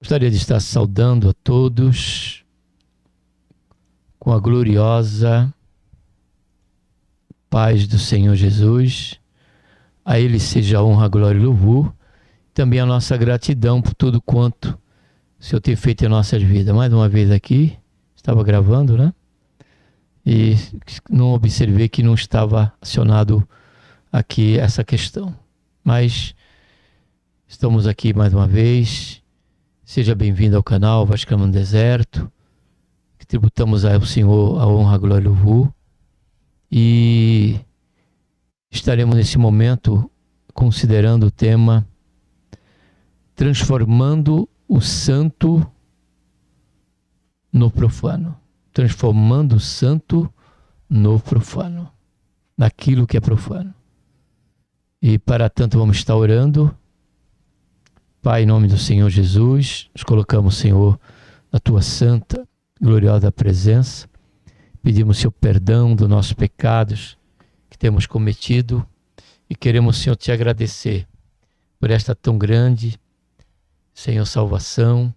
Gostaria de estar saudando a todos com a gloriosa paz do Senhor Jesus. A Ele seja a honra, a glória e o louvor. Também a nossa gratidão por tudo quanto o Senhor tem feito em nossas vidas. Mais uma vez aqui, estava gravando, né? E não observei que não estava acionado aqui essa questão. Mas estamos aqui mais uma vez. Seja bem-vindo ao canal Vascando no Deserto, que tributamos ao Senhor a honra, a glória e o louvor. E estaremos nesse momento considerando o tema transformando o santo no profano. Transformando o santo no profano, naquilo que é profano. E para tanto vamos estar orando. Pai, em nome do Senhor Jesus, nos colocamos, Senhor, na Tua santa, gloriosa presença. Pedimos, Senhor, perdão dos nossos pecados que temos cometido e queremos, Senhor, Te agradecer por esta tão grande, Senhor, salvação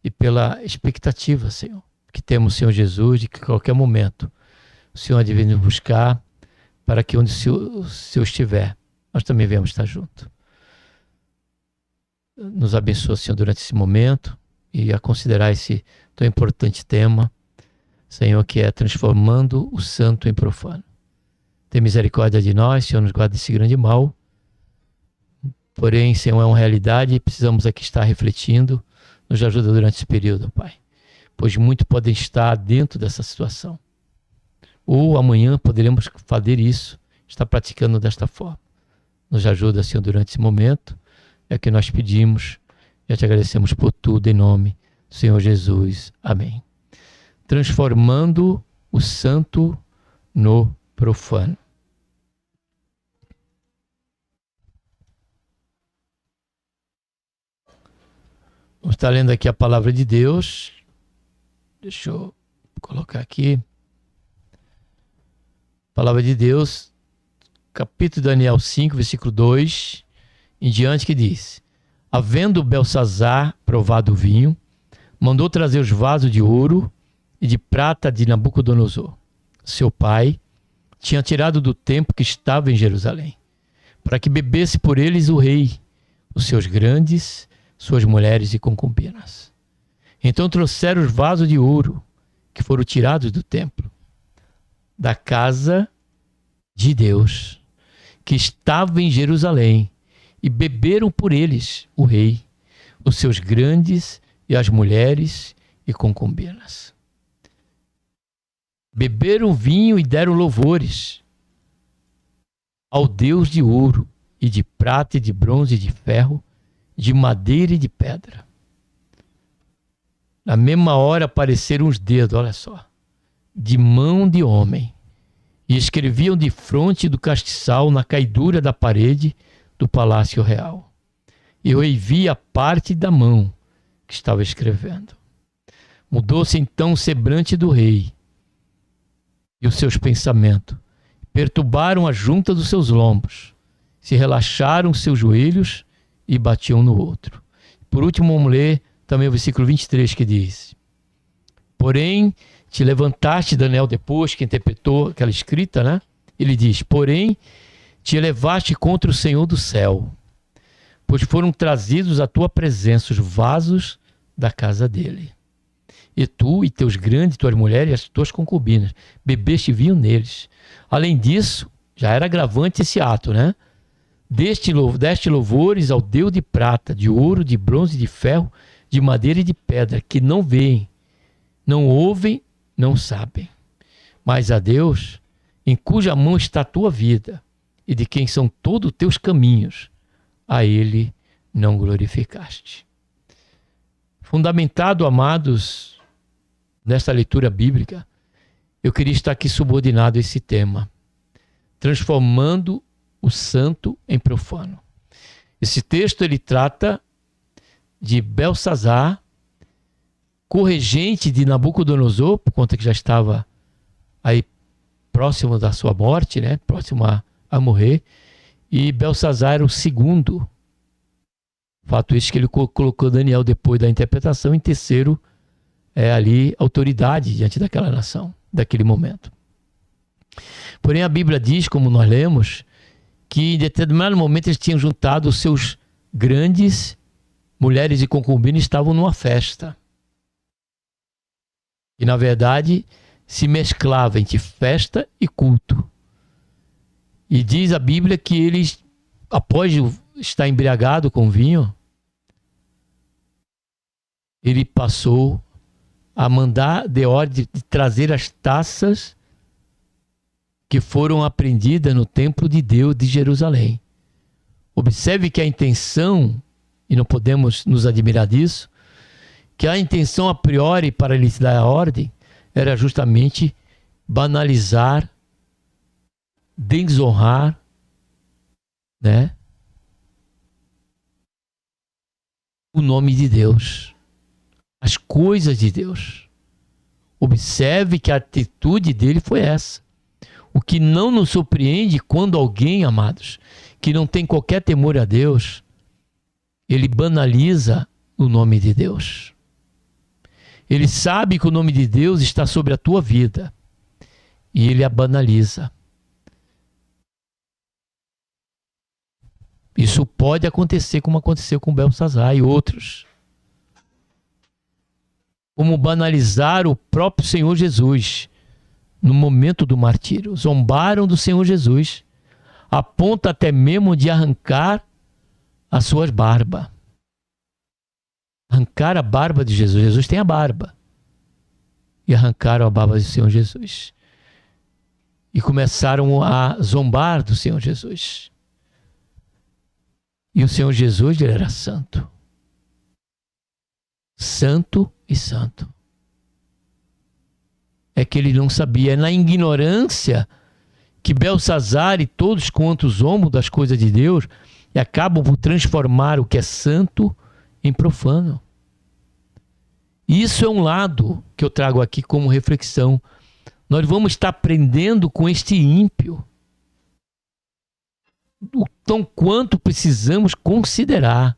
e pela expectativa, Senhor, que temos, Senhor Jesus, de que a qualquer momento o Senhor há de vir nos buscar para que onde o Senhor estiver, nós também venhamos estar juntos. Nos abençoa, Senhor, durante esse momento e a considerar esse tão importante tema, Senhor, que é transformando o santo em profano. Tem misericórdia de nós, Senhor, nos guarda desse grande mal. Porém, Senhor, é uma realidade e precisamos aqui estar refletindo. Nos ajuda durante esse período, Pai. Pois muitos podem estar dentro dessa situação. Ou amanhã poderemos fazer isso, estar praticando desta forma. Nos ajuda, Senhor, durante esse momento. É o que nós pedimos e te agradecemos por tudo em nome do Senhor Jesus. Amém. Transformando o santo no profano. Vamos estar lendo aqui a palavra de Deus. Deixa eu colocar aqui. Palavra de Deus, capítulo de Daniel 5, versículo 2. Em diante, que diz: havendo Belsazar provado o vinho, mandou trazer os vasos de ouro e de prata de Nabucodonosor. Seu pai tinha tirado do templo que estava em Jerusalém, para que bebesse por eles o rei, os seus grandes, suas mulheres e concubinas. Então trouxeram os vasos de ouro que foram tirados do templo, da casa de Deus, que estava em Jerusalém, e beberam por eles o rei, os seus grandes e as mulheres e concubinas. Beberam vinho e deram louvores ao Deus de ouro e de prata e de bronze e de ferro, de madeira e de pedra. Na mesma hora apareceram os dedos, olha só, de mão de homem, e escreviam de fronte do castiçal na caidura da parede do palácio real. Eu vi a parte da mão que estava escrevendo. Mudou-se então o semblante do rei e os seus pensamentos. Perturbaram a junta dos seus lombos. Se relaxaram seus joelhos e batiam no outro. Por último, vamos ler também o versículo 23 que diz: porém, te levantaste, Daniel, depois que interpretou aquela escrita, né? Ele diz: porém, te elevaste contra o Senhor do céu, pois foram trazidos à tua presença os vasos da casa dele. E tu e teus grandes, tuas mulheres e as tuas concubinas, bebeste vinho neles. Além disso, já era agravante esse ato, né? Deste louvores ao Deus de prata, de ouro, de bronze, de ferro, de madeira e de pedra, que não veem, não ouvem, não sabem. Mas a Deus, em cuja mão está a tua vida, e de quem são todos os teus caminhos, a ele não glorificaste. Fundamentado, amados, nesta leitura bíblica, eu queria estar aqui subordinado a esse tema, transformando o santo em profano. Esse texto ele trata de Belsazar, corregente de Nabucodonosor, por conta que já estava aí próximo da sua morte, né? Próximo a morrer, e Belsazar era o segundo Fato esse que ele colocou Daniel, depois da interpretação, em terceiro, ali, autoridade diante daquela nação, daquele momento. Porém, a Bíblia diz, como nós lemos, que em determinado momento eles tinham juntado os seus grandes mulheres e concubinas, estavam numa festa. E, na verdade, se mesclava entre festa e culto. E diz a Bíblia que eles, após estar embriagado com vinho, ele passou a mandar de ordem de trazer as taças que foram apreendidas no templo de Deus de Jerusalém. Observe que a intenção, e não podemos nos admirar disso, que a intenção a priori para lhes dar a ordem era justamente banalizar, desonrar, né, o nome de Deus, as coisas de Deus. Observe que a atitude dele foi essa. O que não nos surpreende quando alguém, amados, que não tem qualquer temor a Deus, ele banaliza o nome de Deus. Ele sabe que o nome de Deus está sobre a tua vida e ele a banaliza. Isso pode acontecer como aconteceu com Belsazar e outros. Como banalizar o próprio Senhor Jesus no momento do martírio. Zombaram do Senhor Jesus, a ponto até mesmo de arrancar as suas barbas. Arrancar a barba de Jesus. Jesus tem a barba. E arrancaram a barba do Senhor Jesus. E começaram a zombar do Senhor Jesus. E o Senhor Jesus, ele era santo. Santo e santo. É que ele não sabia. É na ignorância que Belsazar e todos quantos zombam das coisas de Deus e acabam por transformar o que é santo em profano. Isso é um lado que eu trago aqui como reflexão. Nós vamos estar aprendendo com este ímpio o tão quanto precisamos considerar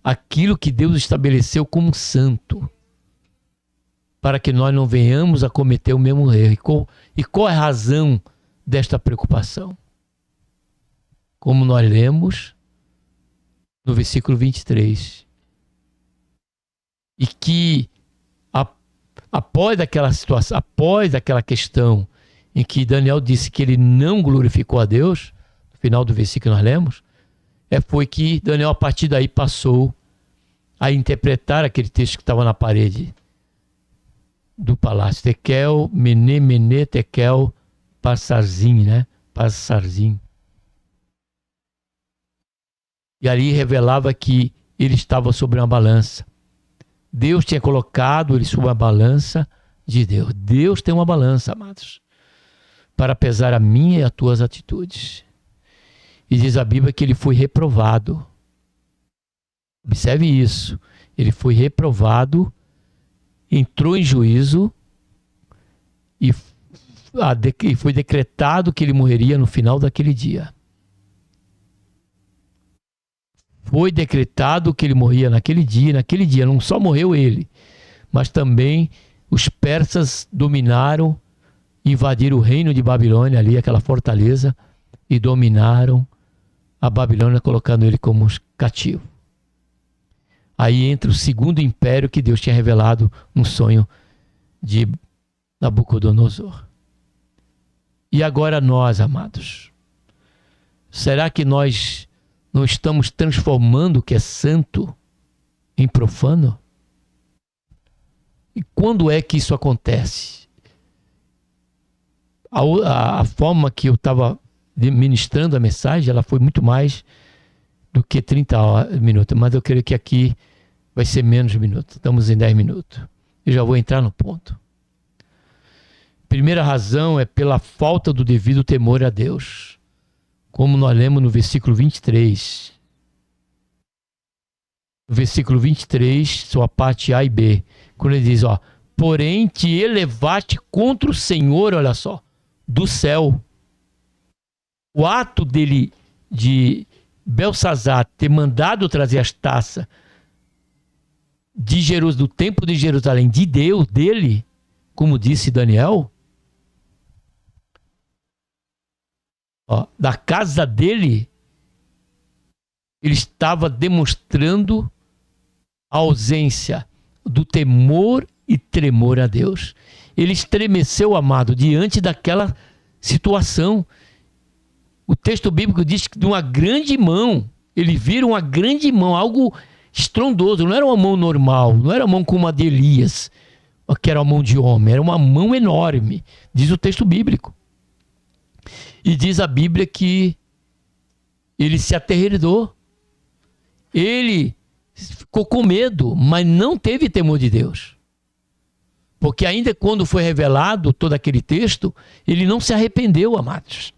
aquilo que Deus estabeleceu como santo, para que nós não venhamos a cometer o mesmo erro. E qual é a razão desta preocupação? Como nós lemos no versículo 23. E que após aquela situação, após aquela questão em que Daniel disse que ele não glorificou a Deus, no final do versículo que nós lemos, foi que Daniel a partir daí passou a interpretar aquele texto que estava na parede do palácio. Tekel, Mene, Mene, Tekel, Parsarzim, né? Parsarzim. E ali revelava que ele estava sobre uma balança. Deus tinha colocado ele sobre a balança de Deus. Deus tem uma balança, amados, para pesar a minha e as tuas atitudes. E diz a Bíblia que ele foi reprovado. Observe isso. Ele foi reprovado, entrou em juízo e foi decretado que ele morreria no final daquele dia. Foi decretado que ele morria naquele dia. Naquele dia não só morreu ele, mas também os persas dominaram, invadiram o reino de Babilônia, ali aquela fortaleza, e dominaram a Babilônia, colocando ele como cativo. Aí entra o segundo império que Deus tinha revelado no sonho de Nabucodonosor. E agora nós, amados, será que nós não estamos transformando o que é santo em profano? E quando é que isso acontece? A forma que eu estava ministrando a mensagem, ela foi muito mais do que 30 minutos, mas eu creio que aqui vai ser menos minutos. Estamos em 10 minutos. Eu já vou entrar no ponto. Primeira razão é pela falta do devido temor a Deus. Como nós lemos no versículo 23. No versículo 23, sua parte A e B. Quando ele diz, porém te elevaste contra o Senhor, olha só, do céu. O ato dele de Belsazar ter mandado trazer as taças do templo de Jerusalém, de Deus, dele, como disse Daniel, da casa dele, ele estava demonstrando a ausência do temor e tremor a Deus. Ele estremeceu, amado, diante daquela situação. O texto bíblico diz que de uma grande mão, eles viram uma grande mão, algo estrondoso, não era uma mão normal, não era uma mão como a de Elias, que era uma mão de homem, era uma mão enorme, diz o texto bíblico. E diz a Bíblia que ele se aterrorizou, ele ficou com medo, mas não teve temor de Deus. Porque ainda quando foi revelado todo aquele texto, ele não se arrependeu, amados.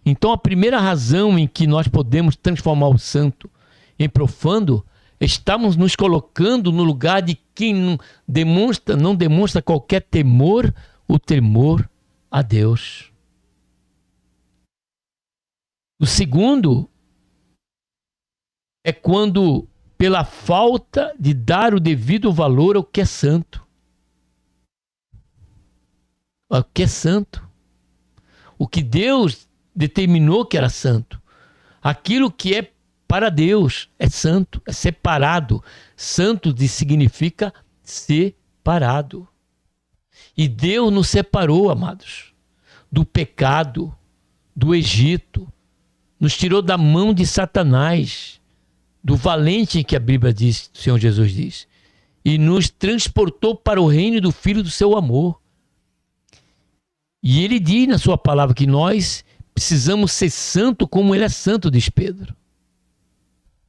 Então a primeira razão em que nós podemos transformar o santo em profano, estamos nos colocando no lugar de quem não demonstra qualquer temor, o temor a Deus. O segundo é quando, pela falta de dar o devido valor ao que é santo. O que é santo. O que Deus determinou que era santo. Aquilo que é para Deus é santo, é separado. Santo significa separado. E Deus nos separou, amados, do pecado, do Egito. Nos tirou da mão de Satanás, do valente que a Bíblia diz, o Senhor Jesus diz. E nos transportou para o reino do Filho do seu amor. E ele diz na sua palavra que nós precisamos ser santo como ele é santo, diz Pedro.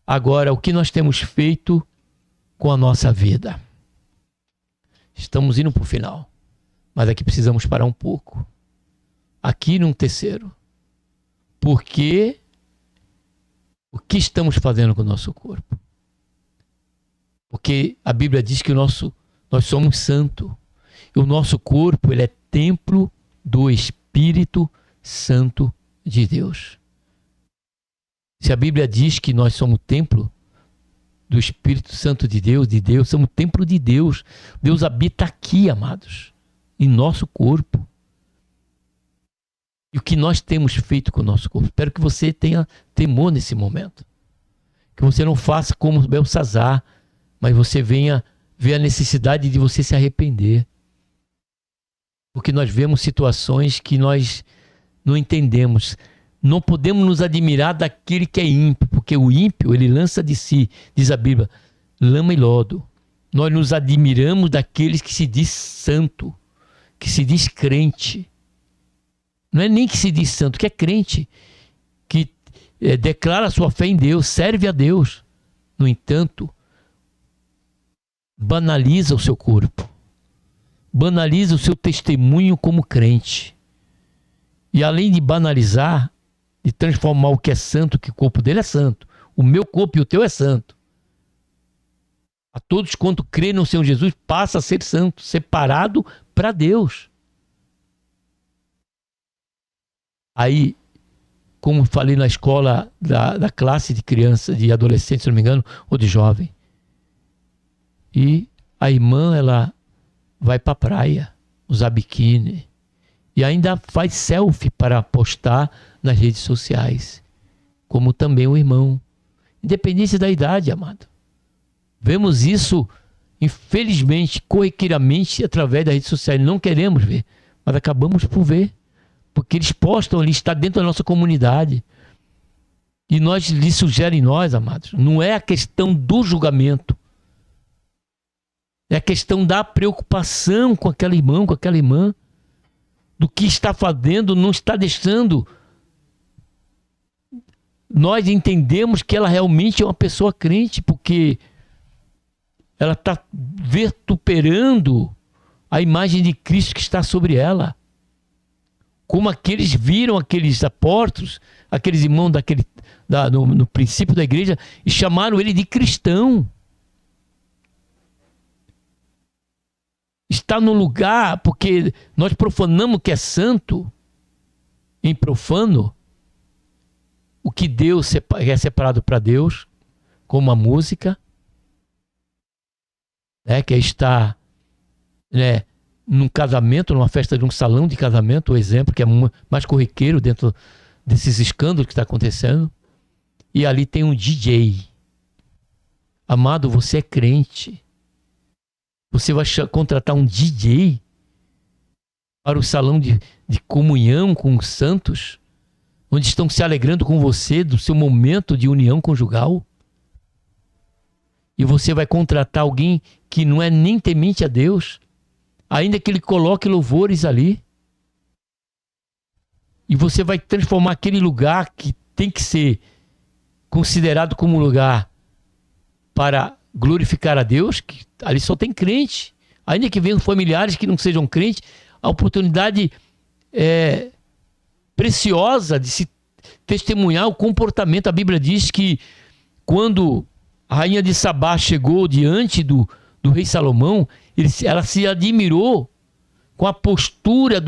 Agora, o que nós temos feito com a nossa vida? Estamos indo para o final, mas aqui precisamos parar um pouco. Aqui num terceiro. Porque o que estamos fazendo com o nosso corpo? Porque a Bíblia diz que nós somos santos. E o nosso corpo, ele é templo do Espírito Santo de Deus. Se a Bíblia diz que nós somos templo do Espírito Santo de Deus, somos templo de Deus. Deus habita aqui, amados, em nosso corpo. E o que nós temos feito com o nosso corpo? Espero que você tenha temor nesse momento. Que você não faça como Belsazar, mas você venha ver a necessidade de você se arrepender. Porque nós vemos situações que nós não entendemos. Não podemos nos admirar daquele que é ímpio, porque o ímpio, ele lança de si, diz a Bíblia, lama e lodo. Nós nos admiramos daqueles que se diz santo, que se diz crente. Não é nem que se diz santo, que é crente, que declara sua fé em Deus, serve a Deus. No entanto, banaliza o seu corpo, banaliza o seu testemunho como crente. E além de banalizar, de transformar o que é santo, que o corpo dele é santo, o meu corpo e o teu é santo. A todos quanto crê no Senhor Jesus, passa a ser santo, separado para Deus. Aí, como falei na escola da classe de criança, de adolescente, se não me engano, ou de jovem. E a irmã, ela vai para a praia, usar biquíni. E ainda faz selfie para postar nas redes sociais. Como também o irmão. Independente da idade, amado. Vemos isso, infelizmente, corriqueiramente, através das redes sociais. Não queremos ver, mas acabamos por ver. Porque eles postam ali, está dentro da nossa comunidade. E lhes sugerem nós, amados, não é a questão do julgamento. É a questão da preocupação com aquele irmão, com aquela irmã. Do que está fazendo, não está deixando. Nós entendemos que ela realmente é uma pessoa crente, porque ela está vituperando a imagem de Cristo que está sobre ela. Como aqueles viram aqueles apóstolos, aqueles irmãos no princípio da igreja, e chamaram ele de cristão. Está no lugar, porque nós profanamos o que é santo, em profano, o que Deus é separado para Deus, como a música, né, que é estar, né, num casamento, numa festa de um salão de casamento, o exemplo que é mais corriqueiro dentro desses escândalos que está acontecendo. E ali tem um DJ. Amado, você é crente. Você vai contratar um DJ para o salão de comunhão com os santos, onde estão se alegrando com você do seu momento de união conjugal? E você vai contratar alguém que não é nem temente a Deus, ainda que ele coloque louvores ali. E você vai transformar aquele lugar que tem que ser considerado como lugar para glorificar a Deus, que ali só tem crente. Ainda que venham familiares que não sejam crentes, a oportunidade é preciosa de se testemunhar o comportamento. A Bíblia diz que quando a rainha de Sabá chegou diante do rei Salomão, ela se admirou com a postura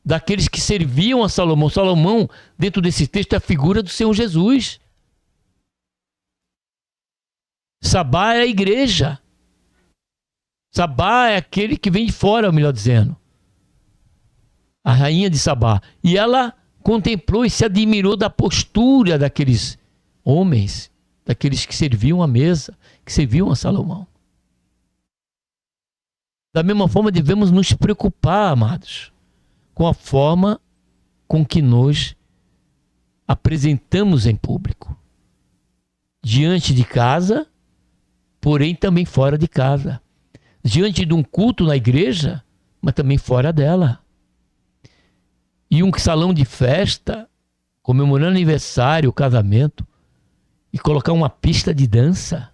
daqueles que serviam a Salomão. Salomão, dentro desse texto, é a figura do Senhor Jesus. Sabá é a igreja. Sabá é aquele que vem de fora, melhor dizendo. A rainha de Sabá. E ela contemplou e se admirou da postura daqueles homens, daqueles que serviam à mesa, que serviam a Salomão. Da mesma forma, devemos nos preocupar, amados, com a forma com que nós apresentamos em público. Diante de casa, porém também fora de casa. Diante de um culto na igreja, mas também fora dela. E um salão de festa, comemorando aniversário, casamento, e colocar uma pista de dança.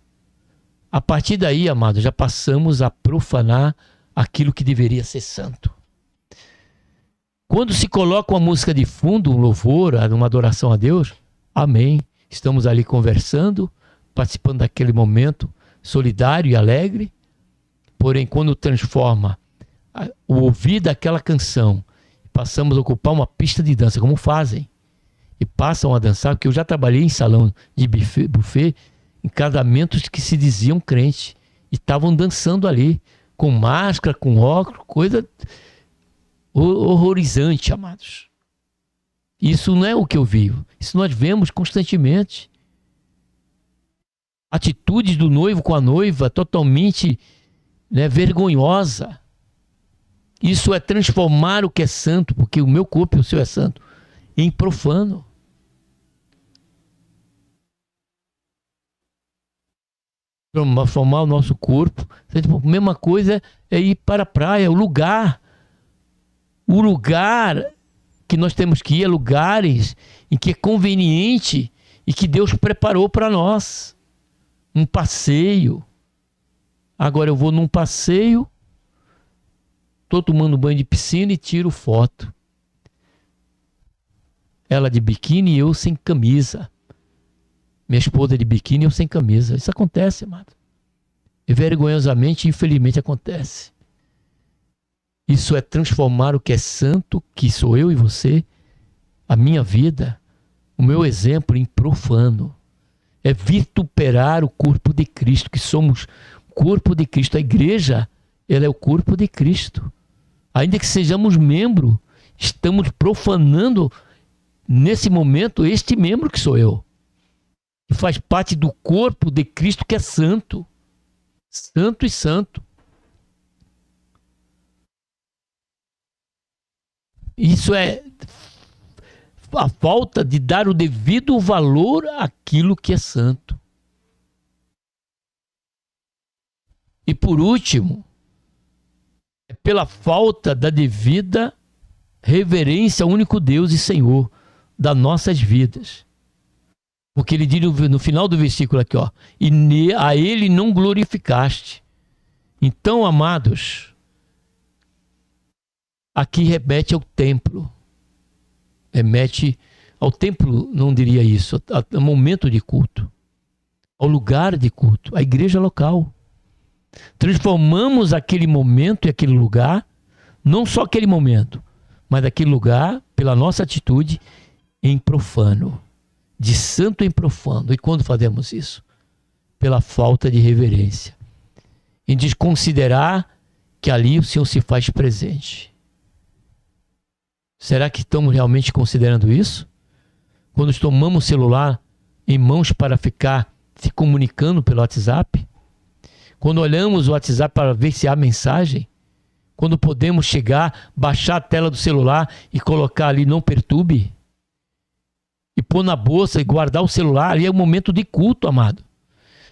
A partir daí, amado, já passamos a profanar aquilo que deveria ser santo. Quando se coloca uma música de fundo, um louvor, uma adoração a Deus, amém. Estamos ali conversando, participando daquele momento solidário e alegre. Porém, quando transforma o ouvir daquela canção, passamos a ocupar uma pista de dança, como fazem, e passam a dançar, porque eu já trabalhei em salão de buffet, em casamentos que se diziam crentes, e estavam dançando ali, com máscara, com óculos, coisa horrorizante, amados. Isso não é o que eu vivo, isso nós vemos constantemente. Atitudes do noivo com a noiva totalmente, né, vergonhosa. Isso é transformar o que é santo, porque o meu corpo e o seu é santo, em profano. Transformar o nosso corpo. A mesma coisa é ir para a praia, o lugar que nós temos que ir é lugares em que é conveniente e que Deus preparou para nós. Um passeio. Agora eu vou num passeio, estou tomando banho de piscina e tiro foto. Ela de biquíni e eu sem camisa. Minha esposa de biquíni e eu sem camisa. Isso acontece, amado. E vergonhosamente, infelizmente, acontece. Isso é transformar o que é santo, que sou eu e você, a minha vida, o meu exemplo, em profano. É vituperar o corpo de Cristo, que somos corpo de Cristo. A igreja, ela é o corpo de Cristo. Ainda que sejamos membro, estamos profanando nesse momento este membro que sou eu, que faz parte do corpo de Cristo, que é santo. Santo e santo. Isso é a falta de dar o devido valor àquilo que é santo. E por último, é pela falta da devida reverência ao único Deus e Senhor das nossas vidas. Porque ele diz no final do versículo aqui, ó, e a ele não glorificaste. Então, amados, aqui remete ao templo. Remete ao templo, não diria isso, ao momento de culto, ao lugar de culto, à igreja local. Transformamos aquele momento e aquele lugar, não só aquele momento, mas aquele lugar, pela nossa atitude, em profano, de santo em profano. E quando fazemos isso? Pela falta de reverência, em desconsiderar que ali o Senhor se faz presente. Será que estamos realmente considerando isso? Quando tomamos o celular em mãos para ficar se comunicando pelo WhatsApp? Quando olhamos o WhatsApp para ver se há mensagem? Quando podemos chegar, baixar a tela do celular e colocar ali não perturbe? E pôr na bolsa e guardar o celular? Ali é um momento de culto, amado.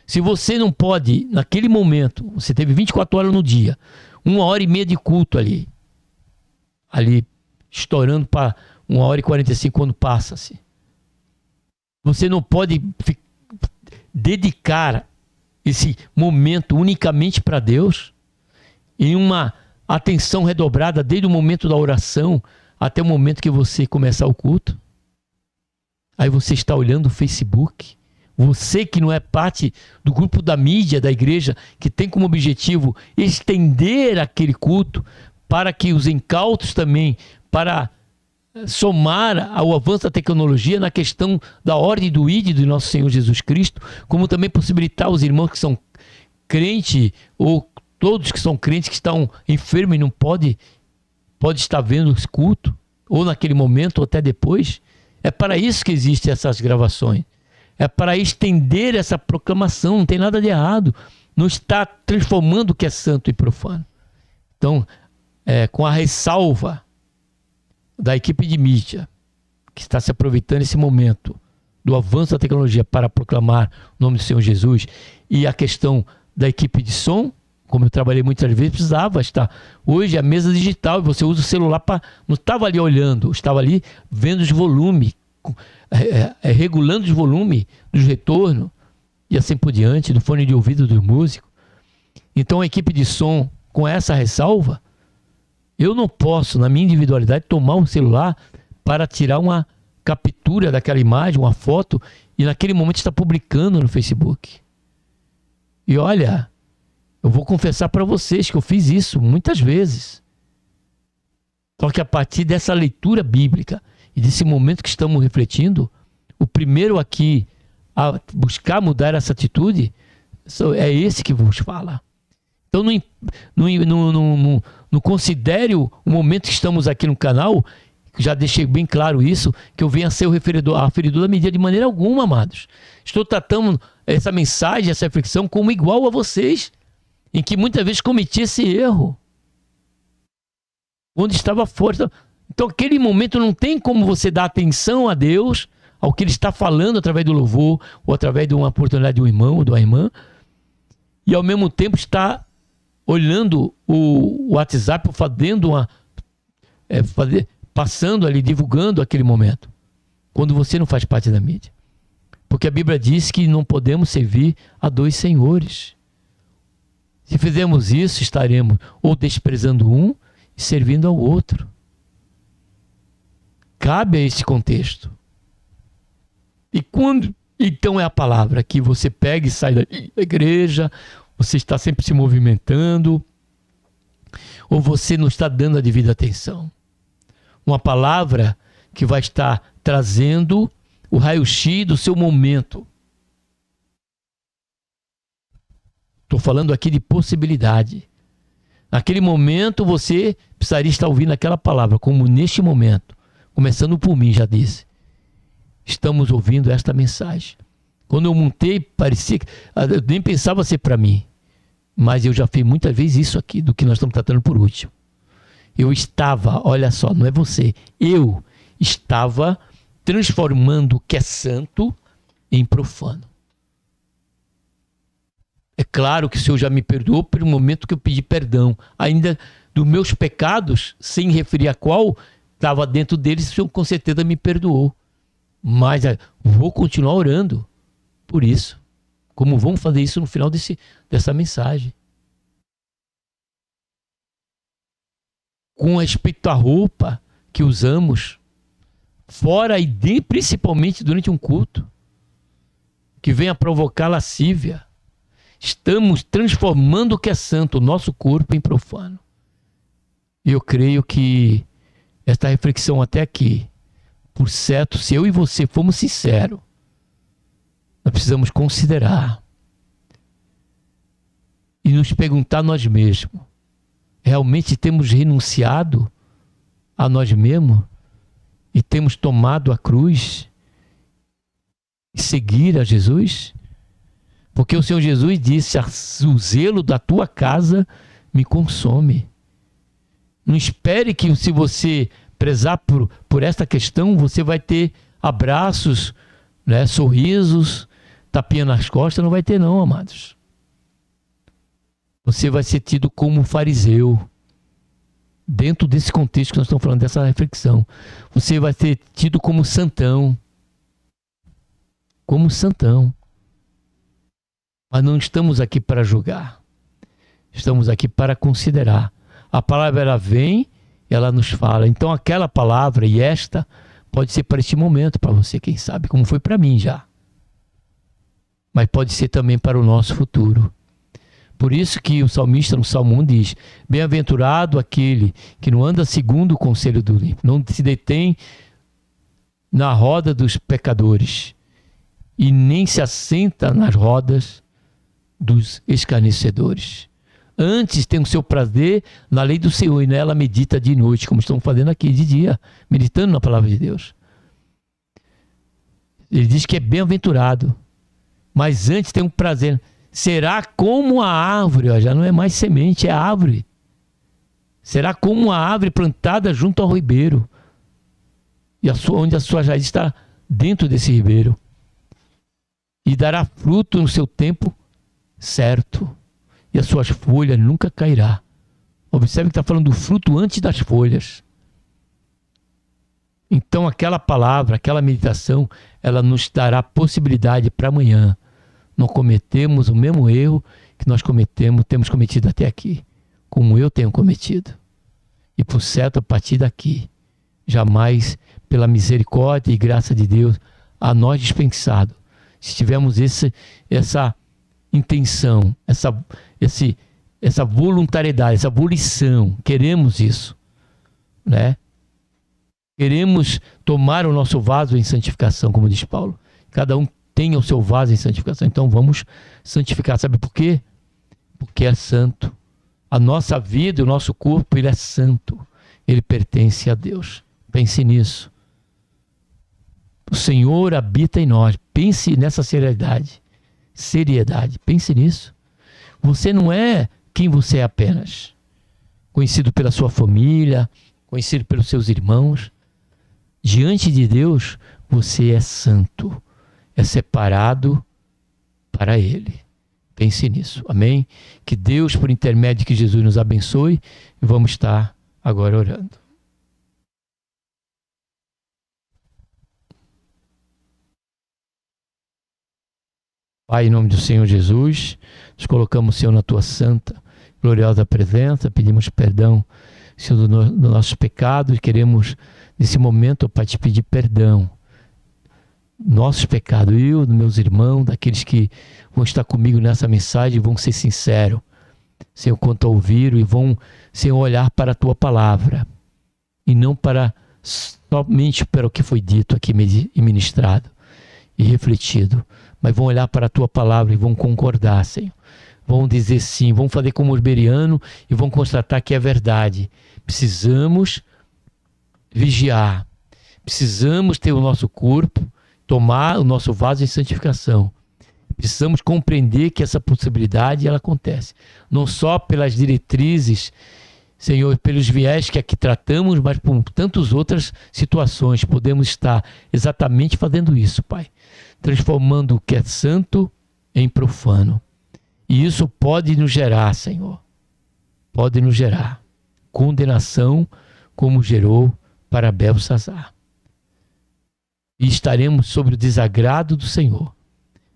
Se você não pode, naquele momento, você teve 24 horas no dia, 1h30 de culto ali estourando para 1h45 quando passa-se. Você não pode dedicar esse momento unicamente para Deus, em uma atenção redobrada desde o momento da oração até o momento que você começar o culto. Aí você está olhando o Facebook. Você que não é parte do grupo da mídia da igreja, que tem como objetivo estender aquele culto para que os incautos também, para somar ao avanço da tecnologia na questão da ordem do ID do nosso Senhor Jesus Cristo, como também possibilitar os irmãos que são crentes ou todos que são crentes que estão enfermos e não pode estar vendo esse culto, ou naquele momento ou até depois. É para isso que existem essas gravações. É para estender essa proclamação, não tem nada de errado. Não está transformando o que é santo e profano. Então, com a ressalva da equipe de mídia, que está se aproveitando esse momento do avanço da tecnologia para proclamar o nome do Senhor Jesus, e a questão da equipe de som, como eu trabalhei muitas vezes, precisava estar. Hoje a mesa digital, você usa o celular para... Não estava ali olhando, estava ali vendo os volumes, regulando os volumes dos retornos e assim por diante, do fone de ouvido do músico. Então a equipe de som, com essa ressalva, eu não posso, na minha individualidade, tomar um celular para tirar uma captura daquela imagem, uma foto, e naquele momento estar publicando no Facebook. E olha, eu vou confessar para vocês que eu fiz isso muitas vezes. Só que a partir dessa leitura bíblica e desse momento que estamos refletindo, o primeiro aqui a buscar mudar essa atitude é esse que vos fala. Então não considere o momento que estamos aqui no canal, já deixei bem claro isso, que eu venha a ser o aferidor da medida de maneira alguma, amados. Estou tratando essa mensagem, essa reflexão como igual a vocês, em que muitas vezes cometi esse erro, onde estava fora. Então aquele momento não tem como você dar atenção a Deus, ao que Ele está falando através do louvor, ou através de uma oportunidade de um irmão ou de uma irmã, e ao mesmo tempo está olhando o WhatsApp, passando ali, divulgando aquele momento, quando você não faz parte da mídia. Porque a Bíblia diz que não podemos servir a dois senhores. Se fizermos isso, estaremos ou desprezando um e servindo ao outro. Cabe a esse contexto. E quando então é a palavra que você pega e sai da igreja, você está sempre se movimentando, ou você não está dando a devida atenção. Uma palavra que vai estar trazendo o raio-x do seu momento. Estou falando aqui de possibilidade. Naquele momento você precisaria estar ouvindo aquela palavra, como neste momento, começando por mim, já disse. Estamos ouvindo esta mensagem. Quando eu montei, parecia que eu nem pensava ser para mim. Mas eu já fiz muitas vezes isso aqui, do que nós estamos tratando por último. Eu estava, olha só, não é você, eu estava transformando o que é santo em profano. É claro que o Senhor já me perdoou pelo momento que eu pedi perdão. Ainda dos meus pecados, sem referir a qual estava dentro deles, o Senhor com certeza me perdoou. Mas vou continuar orando por isso. Como vamos fazer isso no final dessa mensagem. Com respeito à roupa que usamos, fora e dentro, principalmente durante um culto, que vem a provocar lascívia. Estamos transformando o que é santo, o nosso corpo, em profano. E eu creio que esta reflexão até aqui Por certo, se eu e você formos sinceros, nós precisamos considerar e nos perguntar nós mesmos: realmente temos renunciado a nós mesmos e temos tomado a cruz e seguir a Jesus? Porque o Senhor Jesus disse: o zelo da tua casa me consome. Não espere que, se você prezar por esta questão, você vai ter abraços, né, sorrisos, tapinha nas costas. Não vai ter, não, amados. Você vai ser tido como fariseu. Dentro desse contexto que nós estamos falando, dessa reflexão, você vai ser tido como santão. Como santão. Mas não estamos aqui para julgar. Estamos aqui para considerar. A palavra, ela vem, ela nos fala. Então aquela palavra e esta pode ser para este momento, para você, quem sabe, como foi para mim já. Mas pode ser também para o nosso futuro. Por isso que o salmista no Salmo 1 diz: bem-aventurado aquele que não anda segundo o conselho do ímpio, não se detém na roda dos pecadores e nem se assenta nas rodas dos escarnecedores. Antes tem o seu prazer na lei do Senhor e nela medita de noite, como estamos fazendo aqui de dia, meditando na palavra de Deus. Ele diz que é bem-aventurado, mas antes tem um prazer. Será como a árvore, ó, já não é mais semente, é árvore. Será como a árvore plantada junto ao ribeiro, e onde a sua raiz está dentro desse ribeiro, e dará fruto no seu tempo certo, e as suas folhas nunca cairá. Observe que está falando do fruto antes das folhas. Então aquela palavra, aquela meditação, ela nos dará possibilidade para amanhã não cometemos o mesmo erro que nós temos cometido até aqui, como eu tenho cometido. E por certo, a partir daqui, jamais, pela misericórdia e graça de Deus, a nós dispensado, se tivermos essa intenção, essa voluntariedade, essa volição, queremos isso, né? Queremos tomar o nosso vaso em santificação, como diz Paulo. Cada um tem o seu vaso em santificação. Então vamos santificar. Sabe por quê? Porque é santo. A nossa vida, o nosso corpo, ele é santo. Ele pertence a Deus. Pense nisso. O Senhor habita em nós. Pense nessa seriedade. Pense nisso. Você não é quem você é apenas. Conhecido pela sua família, conhecido pelos seus irmãos. Diante de Deus, você é santo. É separado para Ele. Pense nisso. Amém? Que Deus, por intermédio de Jesus, nos abençoe. E vamos estar agora orando. Pai, em nome do Senhor Jesus, nos colocamos, Senhor, na Tua santa, gloriosa presença. Pedimos perdão, Senhor, dos nossos pecados. Queremos, nesse momento, Pai, te pedir perdão. Nossos pecados, eu, dos meus irmãos, daqueles que vão estar comigo nessa mensagem, vão ser sinceros, Senhor, quanto a ouvir, e vão, Senhor, olhar para a Tua palavra, e não somente para o que foi dito aqui e ministrado e refletido, mas vão olhar para a Tua palavra e vão concordar, Senhor. Vão dizer sim, vão fazer como os bereanos e vão constatar que é verdade. Precisamos vigiar, precisamos ter o nosso corpo, tomar o nosso vaso em santificação. Precisamos compreender que essa possibilidade ela acontece. Não só pelas diretrizes, Senhor, pelos viés que aqui tratamos, mas por tantas outras situações. Podemos estar exatamente fazendo isso, Pai. Transformando o que é santo em profano. E isso pode nos gerar, Senhor. Pode nos gerar condenação, como gerou para Belsazar. E estaremos sobre o desagrado do Senhor.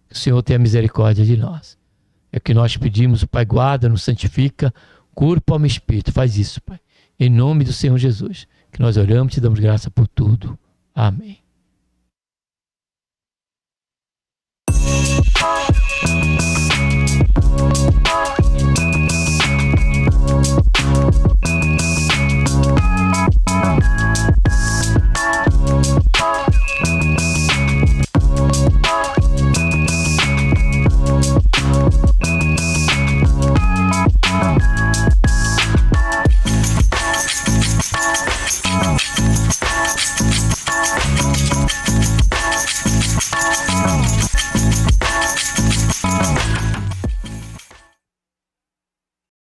Que o Senhor tenha misericórdia de nós. É o que nós pedimos, o Pai, guarda-nos, santifica, corpo, alma e espírito. Faz isso, Pai. Em nome do Senhor Jesus. Que nós oramos e te damos graça por tudo. Amém.